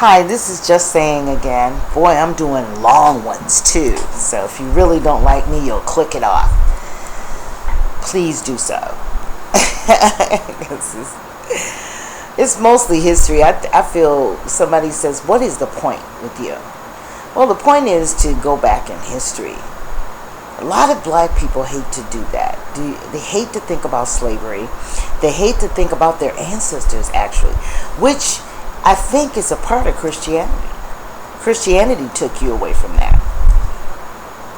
Hi, this is Just Saying again. Boy, I'm doing long ones too. So if you really don't like me, you'll click it off. Please do so. It's mostly history. I feel somebody says, what is the point with you? Well, the point is to go back in history. A lot of black people hate to do that. They hate to think about slavery. They hate to think about their ancestors, actually, which I think is a part of Christianity. Christianity took you away from that.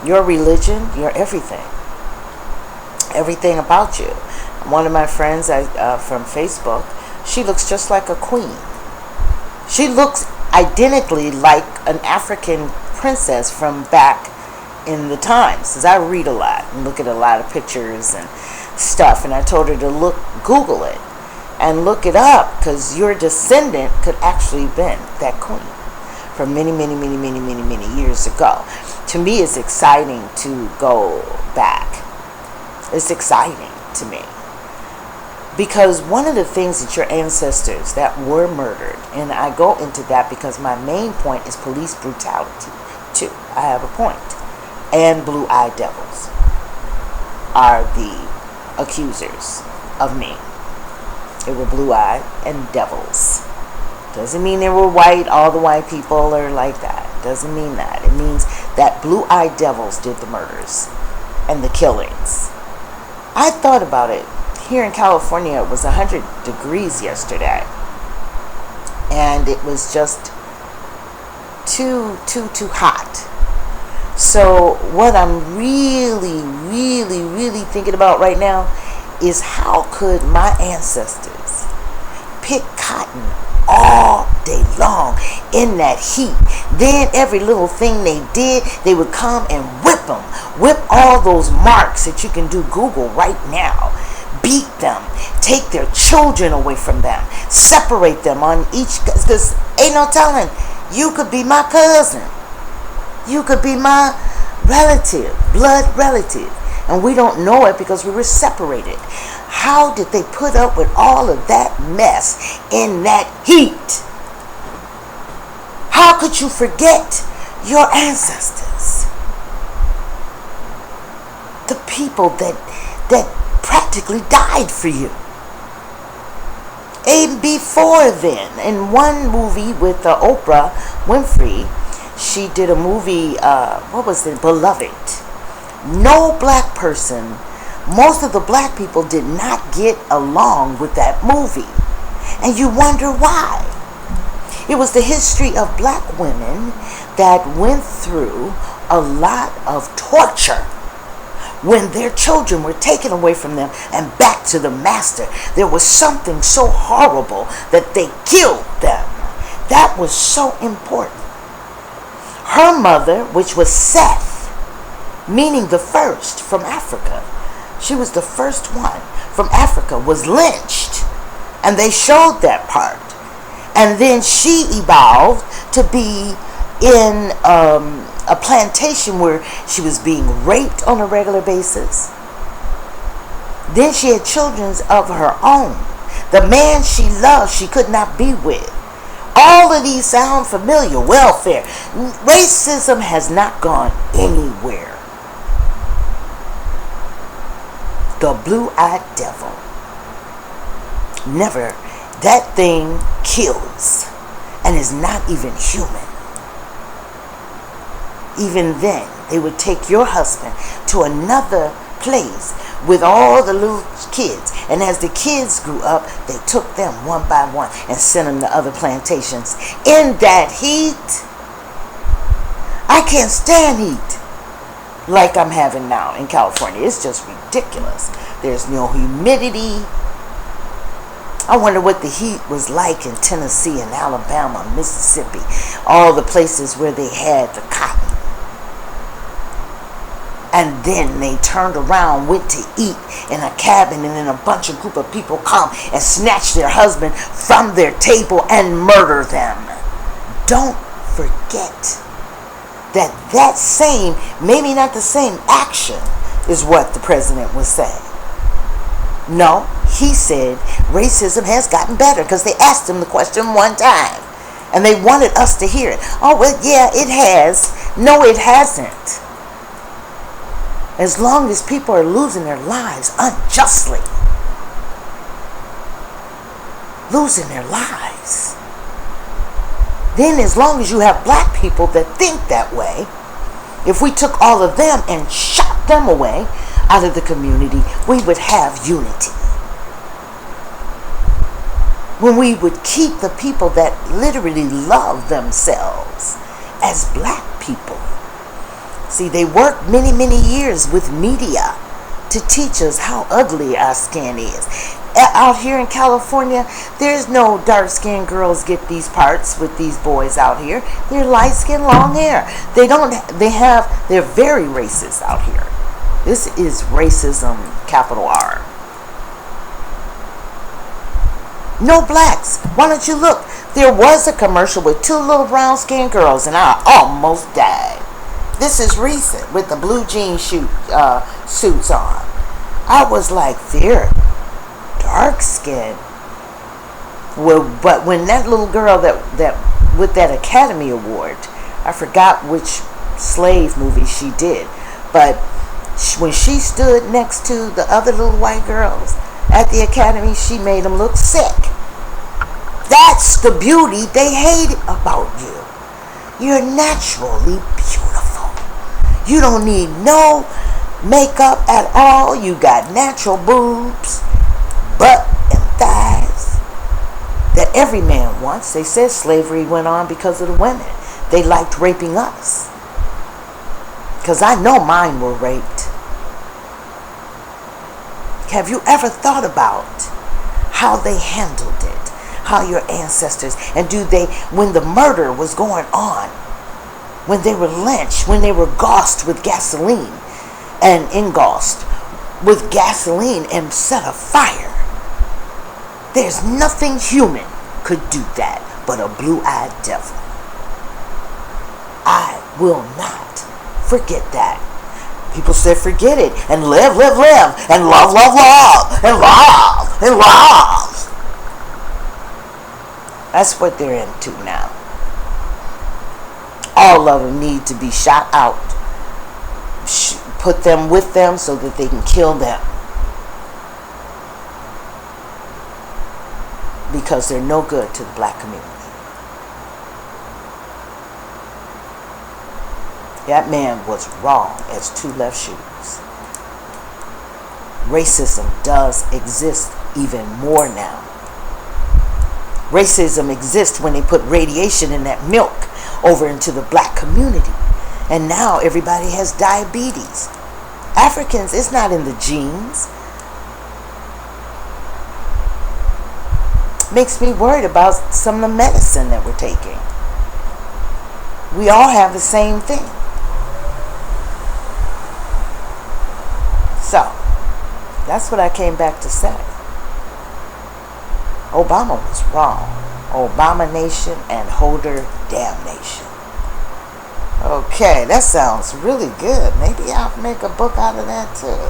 Your religion, your everything. Everything about you. One of my friends from Facebook, she looks just like a queen. She looks identically like an African princess from back in the times. Because I read a lot and look at a lot of pictures and stuff. And I told her to Google it. And look it up, because your descendant could actually have been that queen from many years ago. To me, it's exciting to go back. It's exciting to me. Because one of the things that your ancestors that were murdered, and I go into that because my main point is police brutality, too. I have a point. And blue-eyed devils are the accusers of me. They were blue-eyed and devils. Doesn't mean they were white. All the white people are like that. Doesn't mean that. It means that blue-eyed devils did the murders and the killings. I thought about it. Here in California, it was 100 degrees yesterday. And it was just too hot. So what I'm really thinking about right now is how could my ancestors pick cotton all day long in that heat? Then every little thing they did, they would come and whip them. Whip all those marks that you can do Google right now. Beat them. Take their children away from them. Separate them on each, because ain't no telling. You could be my cousin. You could be my relative, blood relative. And we don't know it because we were separated. How did they put up with all of that mess in that heat? How could you forget your ancestors? The people that practically died for you. And before then, in one movie with Oprah Winfrey, she did a movie, what was it? Beloved. No black person, most of the black people did not get along with that movie. And you wonder why. It was the history of black women that went through a lot of torture when their children were taken away from them and back to the master. There was something so horrible that they killed them. That was so important. Her mother, which was Seth, meaning the first from Africa. She was the first one from Africa, was lynched. And they showed that part. And then she evolved to be in a plantation where she was being raped on a regular basis. Then she had children of her own. The man she loved, she could not be with. All of these sound familiar. Welfare. Racism has not gone anywhere. The blue-eyed devil. Never. That thing kills and is not even human. Even then, they would take your husband to another place with all the little kids. And as the kids grew up, they took them one by one and sent them to other plantations. In that heat, I can't stand heat like I'm having now in California. It's just ridiculous. There's no humidity. I wonder what the heat was like in Tennessee and Alabama, Mississippi, all the places where they had the cotton. And then they turned around, went to eat in a cabin, and then a bunch of group of people come and snatch their husband from their table and murder them. Don't forget that same, maybe not the same action, is what the president was saying. No, he said racism has gotten better because they asked him the question one time. And they wanted us to hear it. Oh, well, yeah, it has. No, it hasn't. As long as people are losing their lives unjustly, losing their lives, then as long as you have black people that think that way, if we took all of them and shot them away out of the community, we would have unity. When we would keep the people that literally love themselves as black people. See, they worked many, many years with media to teach us how ugly our skin is. Out here in California, there's no dark-skinned girls get these parts with these boys out here. They're light-skinned, long hair. They're very racist out here. This is racism, capital R. No blacks. Why don't you look? There was a commercial with 2 little brown-skinned girls, and I almost died. This is recent, with the blue jean suits on. I was like, they're dark-skinned. Well, but when that little girl that with that Academy Award, I forgot which slave movie she did, but when she stood next to the other little white girls at the Academy, she made them look sick. That's the beauty they hate about you. You're naturally beautiful. You don't need no makeup at all. You got natural boobs, butt, and thighs that every man wants. They said slavery went on because of the women. They liked raping us. Because I know mine were raped. Have you ever thought about how they handled it? How your ancestors, and when the murder was going on, when they were lynched, when they were gassed with gasoline and engulfed with gasoline and set afire, there's nothing human could do that but a blue-eyed devil. I will not forget that. People said forget it and live, live, live, and love, love, love, and love, and love. That's what they're into now. All of them need to be shot out. Put them with them so that they can kill them. Because they're no good to the black community. That man was wrong as 2 left shoes. Racism does exist even more now. Racism exists when they put radiation in that milk over into the black community. And now everybody has diabetes. Africans, it's not in the genes. Makes me worried about some of the medicine that we're taking. We all have the same thing. So, that's what I came back to say. Obama was wrong. Obamanation and Holderdamnation. Okay, that sounds really good. Maybe I'll make a book out of that too.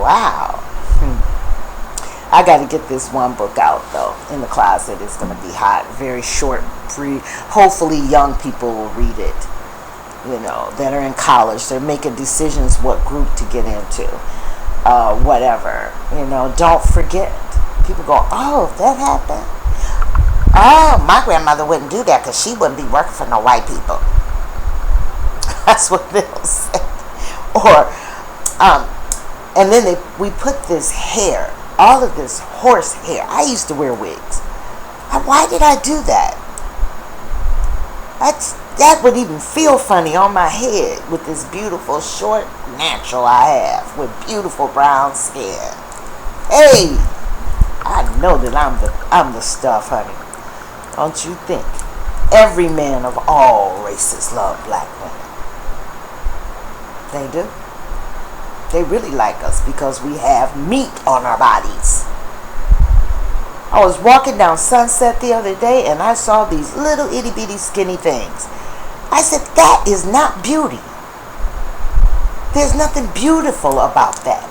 Wow. I got to get this one book out though in the closet. It's going to be hot, very short, hopefully young people will read it. You know, that are in college. They're making decisions what group to get into. Whatever. You know, don't forget. People go, oh, that happened. Oh, my grandmother wouldn't do that because she wouldn't be working for no white people. That's what they'll say. Or, and then we put this hair, all of this horse hair. I used to wear wigs. Why did I do that? That would even feel funny on my head with this beautiful short natural I have with beautiful brown skin. Hey, I know that I'm the stuff, honey. Don't you think? Every man of all races love black women. They do. They really like us because we have meat on our bodies. I was walking down Sunset the other day and I saw these little itty bitty skinny things. I said, that is not beauty. There's nothing beautiful about that.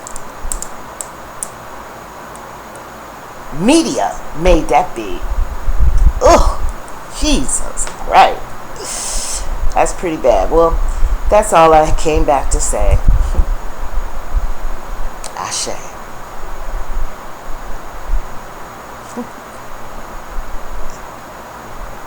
Media made that big. Ugh. Jesus Christ. That's pretty bad. Well, that's all I came back to say. Ashe.